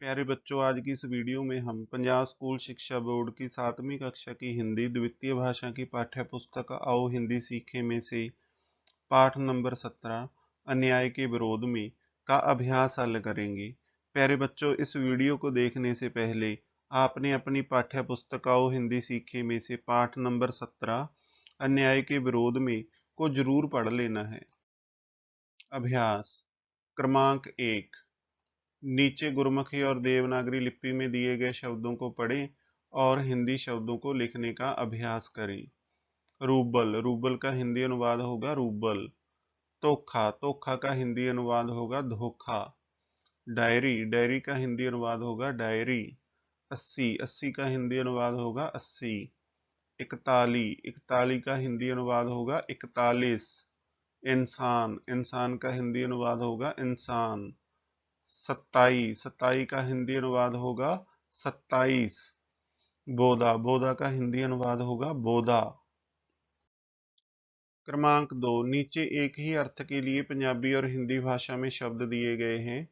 प्यारे बच्चों, आज की इस वीडियो में हम पंजाब स्कूल शिक्षा बोर्ड की 7वीं कक्षा की हिंदी द्वितीय भाषा की पाठ्य पुस्तक आओ हिंदी सीखे में से पाठ नंबर 17 अन्याय के विरोध में का अभ्यास हल करेंगे। प्यारे बच्चों, इस वीडियो को देखने से पहले आपने अपनी पाठ्य पुस्तक आओ हिंदी सीखे में से पाठ नंबर 17 अन्याय के विरोध में को जरूर पढ़ लेना है। अभ्यास क्रमांक 1, नीचे गुरमुखी और देवनागरी लिपि में दिए गए शब्दों को पढ़ें और हिंदी शब्दों को लिखने का अभ्यास करें। रूबल, रूबल का हिंदी अनुवाद होगा रूबल। तोखा, तोखा का हिंदी अनुवाद होगा धोखा। डायरी, डायरी का हिंदी अनुवाद होगा डायरी। 80, 80 का हिंदी अनुवाद होगा अस्सी। इकताली, इकताली का हिंदी अनुवाद होगा इकतालीस। इंसान, इंसान का हिंदी अनुवाद होगा इंसान। सत्ताई, सत्ताई का हिंदी अनुवाद होगा सत्ताईस। बोधा, बोधा का हिंदी अनुवाद होगा बोधा। क्रमांक 2, नीचे एक ही अर्थ के लिए पंजाबी और हिंदी भाषा में शब्द दिए गए हैं,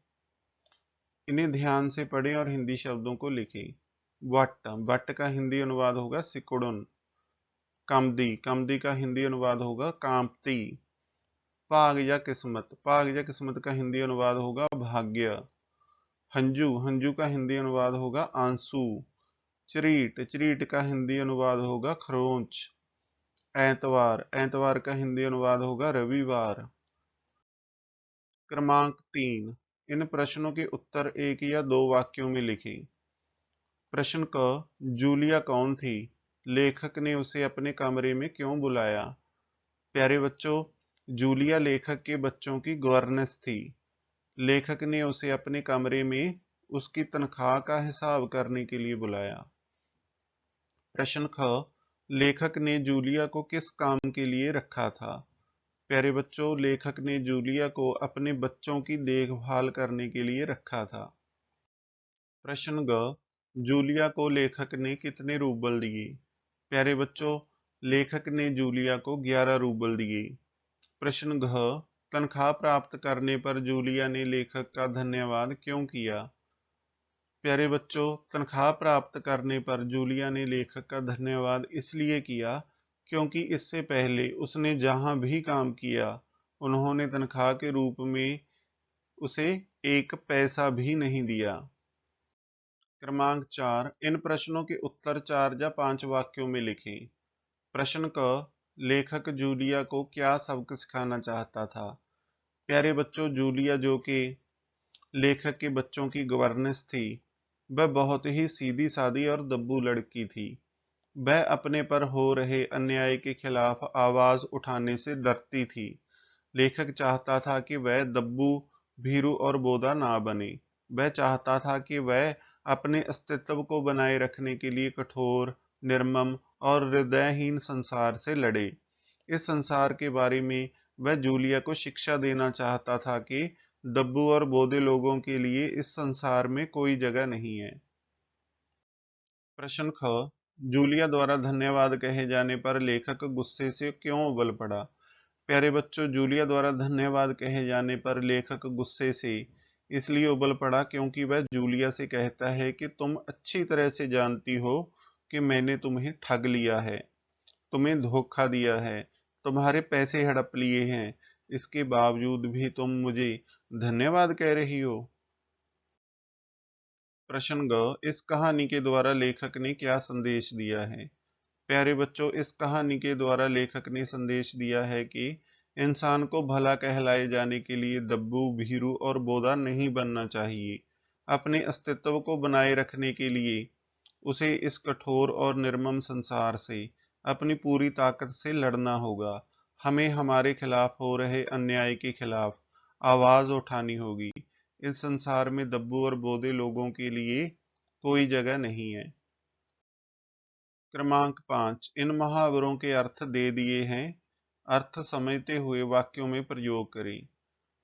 इन्हें ध्यान से पढ़ें और हिंदी शब्दों को लिखें। वट, वट का हिंदी अनुवाद होगा सिकुड़न। कामदी, कामदी का हिंदी अनुवाद होगा कांपती। भाग या किस्मत, भाग या किस्मत का हिंदी अनुवाद होगा भाग्य। हंजू, हंजू का हिंदी अनुवाद होगा आंसू। चरीट, चरीट का हिंदी अनुवाद होगा खरोंच। ऐतवार, ऐतवार का हिंदी अनुवाद होगा रविवार। क्रमांक 3, इन प्रश्नों के उत्तर एक या दो वाक्यों में लिखें। प्रश्न क, जूलिया कौन थी? लेखक ने उसे अपने कमरे में क्यों बुलाया? प्यारे बच्चों, जूलिया लेखक के बच्चों की गवर्नेंस थी। लेखक ने उसे अपने कमरे में उसकी तनख्वाह का हिसाब करने के लिए बुलाया। प्रश्न ख, लेखक ने जूलिया को किस काम के लिए रखा था? प्यारे बच्चों, लेखक ने जूलिया को अपने बच्चों की देखभाल करने के लिए रखा था। प्रश्न ग, जूलिया को लेखक ने कितने रूबल दिए? प्यारे बच्चों, लेखक ने जूलिया को 11 रूबल दिए। प्रश्न घ, तनख्वाह प्राप्त करने पर जूलिया ने लेखक का धन्यवाद क्यों किया? प्यारे बच्चों, तनख्वाह प्राप्त करने पर जूलिया ने लेखक का धन्यवाद इसलिए किया क्योंकि इससे पहले उसने जहां भी काम किया उन्होंने तनख्वाह के रूप में उसे एक पैसा भी नहीं दिया। क्रमांक 4, इन प्रश्नों के उत्तर 4 या 5 वाक्यों में लिखें। प्रश्न क, लेखक जूलिया को क्या सबक सिखाना चाहता था? प्यारे बच्चों, जूलिया जो कि लेखक के बच्चों की गवर्नेंस थी, वह बहुत ही सीधी सादी और दब्बू लड़की थी। वह अपने पर हो रहे अन्याय के खिलाफ आवाज उठाने से डरती थी। लेखक चाहता था कि वह दब्बू, भीरू और बोधा ना बने। वह चाहता था कि वह अपने अस्तित्व को बनाए रखने के लिए कठोर, निर्मम और हृदयहीन संसार से लड़े। इस संसार के बारे में वह जूलिया को शिक्षा देना चाहता था कि दब्बू और बोधे लोगों के लिए इस संसार में कोई जगह नहीं है। प्रश्न ख, जूलिया द्वारा धन्यवाद कहे जाने पर लेखक गुस्से से क्यों उबल पड़ा? प्यारे बच्चों, जूलिया द्वारा धन्यवाद कहे जाने पर लेखक गुस्से से इसलिए उबल पड़ा क्योंकि वह जूलिया से कहता है कि तुम अच्छी तरह से जानती हो कि मैंने तुम्हें ठग लिया है, तुम्हें धोखा दिया है, तुम्हारे पैसे हड़प लिए हैं, इसके बावजूद भी तुम मुझे धन्यवाद कह रही हो। प्रश्न ग, इस कहानी के द्वारा लेखक ने क्या संदेश दिया है? प्यारे बच्चों, इस कहानी के द्वारा लेखक ने संदेश दिया है कि इंसान को भला कहलाए जाने के लिए दब्बू, भीरू और बोधा नहीं बनना चाहिए। अपने अस्तित्व को बनाए रखने के लिए उसे इस कठोर और निर्मम संसार से अपनी पूरी ताकत से लड़ना होगा। हमें हमारे खिलाफ हो रहे अन्याय के खिलाफ आवाज उठानी होगी। इस संसार में दब्बू और बोधे लोगों के लिए कोई जगह नहीं है। क्रमांक 5, इन मुहावरों के अर्थ दे दिए हैं, अर्थ समझते हुए वाक्यों में प्रयोग करें।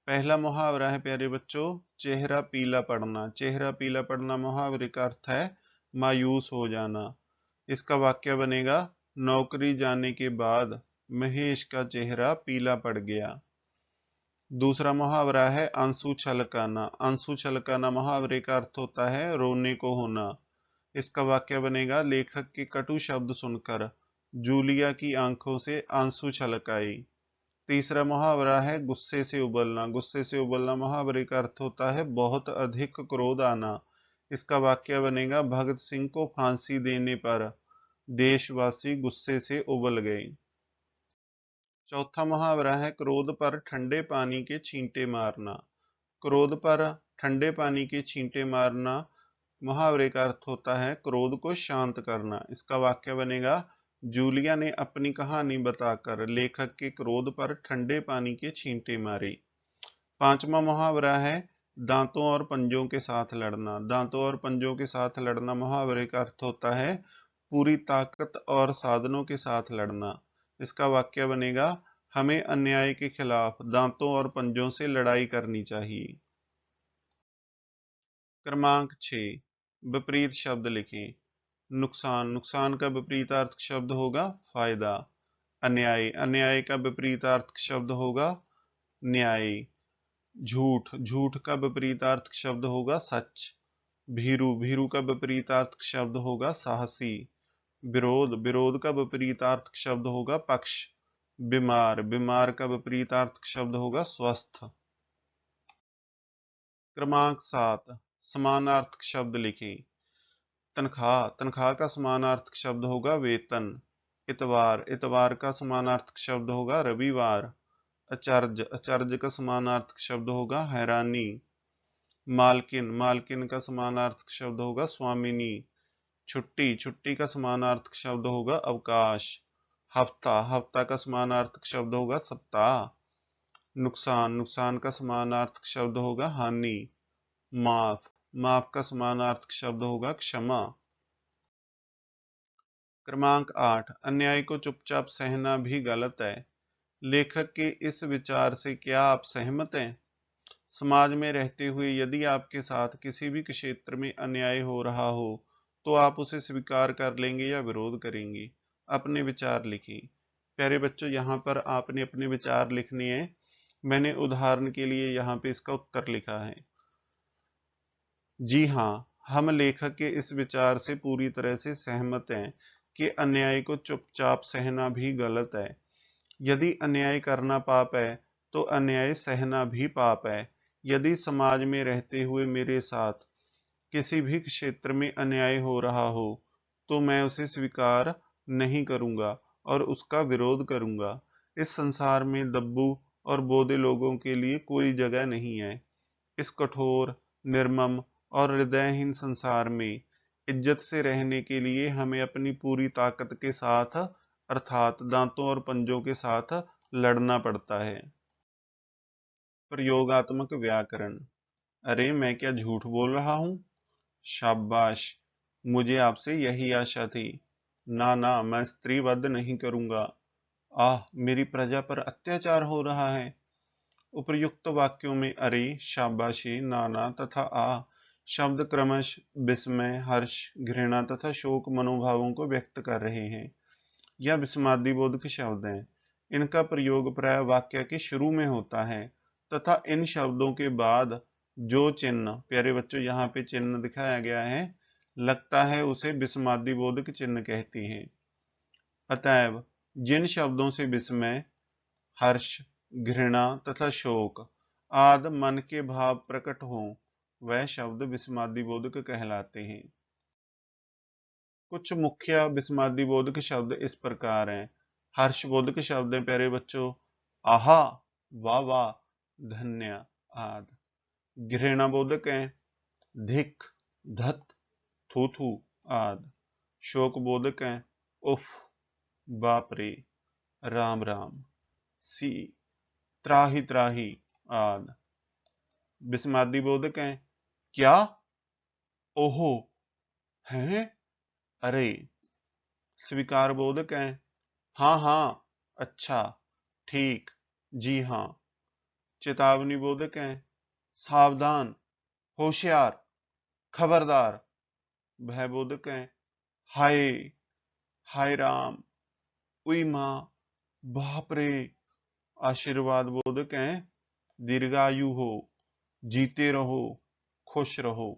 पहला मुहावरा है प्यारे बच्चों, चेहरा पीला पड़ना। चेहरा पीला पड़ना मुहावरे का अर्थ है मायूस हो जाना। इसका वाक्य बनेगा, नौकरी जाने के बाद महेश का चेहरा पीला पड़ गया। दूसरा मुहावरा है आंसू छलकाना। आंसू छलकाना मुहावरे का अर्थ होता है रोने को होना। इसका वाक्य बनेगा, लेखक के कटु शब्द सुनकर जूलिया की आंखों से आंसू छलक आई। तीसरा मुहावरा है गुस्से से उबलना। गुस्से से उबलना मुहावरे का अर्थ होता है बहुत अधिक क्रोध आना। इसका वाक्य बनेगा, भगत सिंह को फांसी देने पर देशवासी गुस्से से उबल गए। चौथा मुहावरा है क्रोध पर ठंडे पानी के छींटे मारना। क्रोध पर ठंडे पानी के छींटे मारना मुहावरे का अर्थ होता है क्रोध को शांत करना। इसका वाक्य बनेगा, जूलिया ने अपनी कहानी बताकर लेखक के क्रोध पर ठंडे पानी के छींटे मारे। पांचवा मुहावरा है दांतों और पंजों के साथ लड़ना। दांतों और पंजों के साथ लड़ना मुहावरे का अर्थ होता है पूरी ताकत और साधनों के साथ लड़ना। इसका वाक्य बनेगा, हमें अन्याय के खिलाफ दांतों और पंजों से लड़ाई करनी चाहिए। क्रमांक 6, विपरीत शब्द लिखें। नुकसान। नुकसान का विपरीतार्थ शब्द होगा फायदा। अन्याय। अन्याय का विपरीतार्थ शब्द होगा न्याय। झूठ। झूठ का विपरीतार्थ शब्द होगा सच। भीरू। भीरू का विपरीतार्थ शब्द होगा साहसी। विरोध। विरोध का विपरीतार्थ शब्द होगा पक्ष। बीमार। बीमार का विपरीतार्थ शब्द होगा स्वस्थ। क्रमांक 7, समानार्थक शब्द लिखें। तनख्वाह। तनख्वाह का समानार्थक शब्द होगा वेतन। इतवार। इतवार का समानार्थक शब्द होगा रविवार। अचर्ज। अचर्ज का समानार्थक शब्द होगा हैरानी। मालकिन। मालकिन का समानार्थक शब्द होगा स्वामिनी। छुट्टी। छुट्टी का समानार्थक शब्द होगा अवकाश। हफ्ता। हफ्ता का समानार्थक शब्द होगा सप्ताह। नुकसान। नुकसान का समानार्थक शब्द होगा हानि। माफ। माफ का समानार्थक शब्द होगा क्षमा। क्रमांक 8, अन्याय को चुपचाप सहना भी गलत है। लेखक के इस विचार से क्या आप सहमत हैं? समाज में रहते हुए यदि आपके साथ किसी भी क्षेत्र में अन्याय हो रहा हो तो आप उसे स्वीकार कर लेंगे या विरोध करेंगे? अपने विचार लिखिए। प्यारे बच्चों, यहाँ पर आपने अपने विचार लिखने हैं। मैंने उदाहरण के लिए यहाँ पे इसका उत्तर लिखा है। जी हाँ, हम लेखक के इस विचार से पूरी तरह से सहमत हैं कि अन्याय को चुपचाप सहना भी गलत है। यदि अन्याय करना पाप है तो अन्याय सहना भी पाप है। यदि समाज में रहते हुए मेरे साथ किसी भी क्षेत्र में अन्याय हो रहा हो तो मैं उसे स्वीकार नहीं करूंगा और उसका विरोध करूंगा। इस संसार में दब्बू और बोधे लोगों के लिए कोई जगह नहीं है। इस कठोर, निर्मम और हृदयहीन संसार में इज्जत से रहने के लिए हमें अपनी पूरी ताकत के साथ अर्थात दांतों और पंजों के साथ लड़ना पड़ता है। प्रयोगात्मक व्याकरण। अरे मैं क्या झूठ बोल रहा हूँ? शाबाश, मुझे आपसे यही आशा थी। ना ना, मैं स्त्री वध नहीं करूंगा। आह, मेरी प्रजा पर अत्याचार हो रहा है। उपर्युक्त वाक्यों में अरे, शाबाशी, नाना तथा आ शब्द क्रमश विस्मय, हर्ष, घृणा तथा शोक मनोभावों को व्यक्त कर रहे हैं। यह विस्मादिबोधक शब्द हैं। इनका प्रयोग प्राय वाक्य के शुरू में होता है तथा इन शब्दों के बाद जो चिन्ह, प्यारे बच्चों यहाँ पे चिन्ह दिखाया गया है, लगता है उसे विस्मादिबोधक चिन्ह कहते हैं। अतएव जिन शब्दों से विस्मय, हर्ष, घृणा तथा शोक आदि मन के भाव प्रकट हों वह शब्द विस्मादिबोधक कहलाते हैं। कुछ मुख्य विस्मादिबोधक शब्द इस प्रकार हैं। हर्षबोधक शब्द हैं प्यारे बच्चों, आहा, वाह वाह, धन्य आदि। घृणाबोधक हैं धिक, धत, थू थू आदि। शोकबोधक हैं उफ, बाप रे, राम राम, सी, त्राही त्राही आदि। विस्मादिबोधक हैं क्या, ओहो, हैं, अरे। स्वीकार बोधक हैं हाँ हाँ, अच्छा, ठीक, जी हाँ। चेतावनी बोधक हैं सावधान, होशियार, खबरदार। भयबोधक हैं हाय, हाय राम, उई माँ, बाप रे। आशीर्वाद बोधक हैं दीर्घायु हो, जीते रहो, खुश रहो।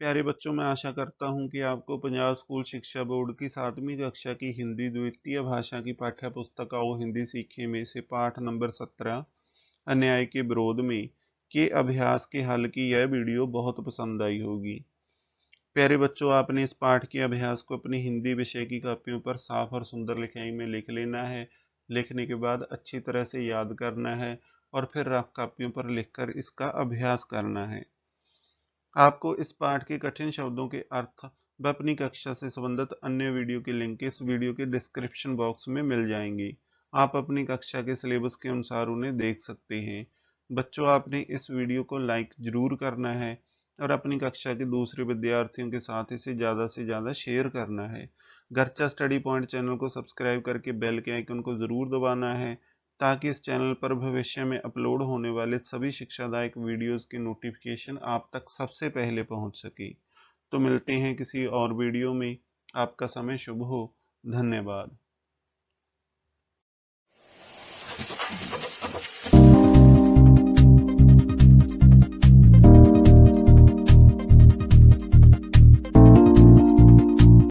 प्यारे बच्चों, मैं आशा करता हूं कि आपको पंजाब स्कूल शिक्षा बोर्ड की 7वीं कक्षा की हिंदी द्वितीय भाषा की पाठ्य पुस्तक आओ हिंदी सीखे में से पाठ नंबर 17 अन्याय के विरोध में के अभ्यास के हल की यह वीडियो बहुत पसंद आई होगी। प्यारे बच्चों, आपने इस पाठ के अभ्यास को अपनी हिंदी विषय की कॉपियों पर साफ और सुंदर लिखाई में लिख लेना है। लिखने के बाद अच्छी तरह से याद करना है और फिर रफ कॉपियों पर लिखकर इसका अभ्यास करना है। आपको इस पाठ के कठिन शब्दों के अर्थ व अपनी कक्षा से संबंधित अन्य वीडियो के लिंक इस वीडियो के डिस्क्रिप्शन बॉक्स में मिल जाएंगे। आप अपनी कक्षा के सिलेबस के अनुसार उन्हें देख सकते हैं। बच्चों, आपने इस वीडियो को लाइक जरूर करना है और अपनी कक्षा के दूसरे विद्यार्थियों के साथ इसे ज़्यादा से ज़्यादा शेयर करना है। गर्चा स्टडी पॉइंट चैनल को सब्सक्राइब करके बेल के आइकन को ज़रूर दबाना है ताकि इस चैनल पर भविष्य में अपलोड होने वाले सभी शिक्षादायक वीडियोस के नोटिफिकेशन आप तक सबसे पहले पहुंच सके। तो मिलते हैं किसी और वीडियो में। आपका समय शुभ हो। धन्यवाद।